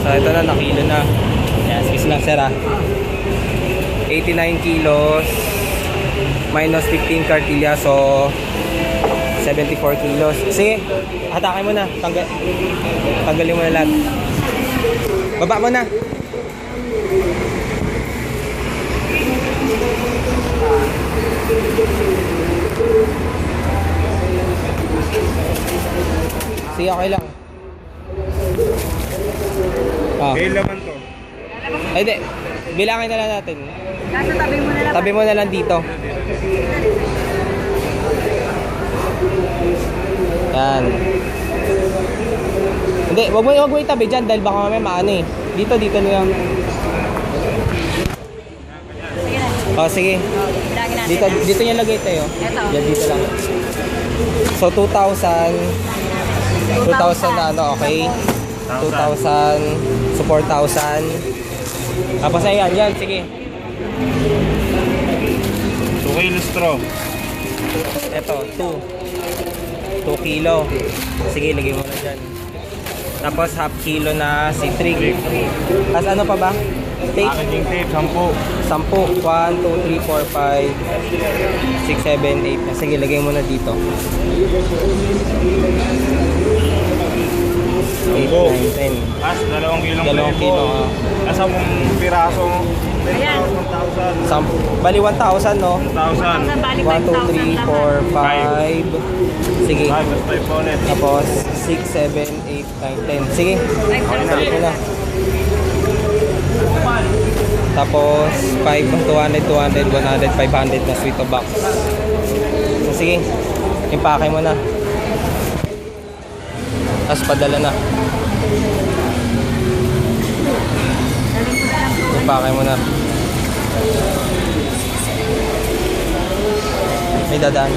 So ito na, nakilo na. Yan, excuse lang sir 89 kilos minus 15 cartilla, so 74 kilos. Sige, hatakin mo na. Tanggalin mo na lahat. Baba mo na. Sige, okay lang. Kaya laman to. Ay, di. Bilangin na lang natin. Nasa tabi mo na lang. Tabi mo na lang dito. Yan. Hindi, wag mo itabi dyan dahil baka mamaya maano eh. Dito na lang. Sige na. Oh, sige. Bilangin natin. Dito niya lagay tayo. Ito. Yan, dito lang. So, 2,000 na ano, okay? 2,000. So, 4,000. Tapos ayan, yan, sige. 2 kilos straw. Ito, 2 kilo. Sige, lagay mo na dyan. Tapos half kilo na citric. Tapos ano pa ba? Tape? Packaging tape, 10. 10. 1, 2, 3, 4, 5, 6, 7, 8. Sige, lagay mo na dito. 8, 9, 10. As, 2 kilong 2 kilo. Nasa kung piraso mo. Ayan. 1,000. Bali 1,000, no? 1,000. Balik 1, 2, 3, 4, 5. Sige. 5 plus 5 ulit. Tapos 6, 7, 8, 9, 10. Sige. Balik mo na. Tapos 5, 200, 200, 100, 500 na sweet box. So sige, impake mo na. Tapos padala na. Impake mo na. May dadaan.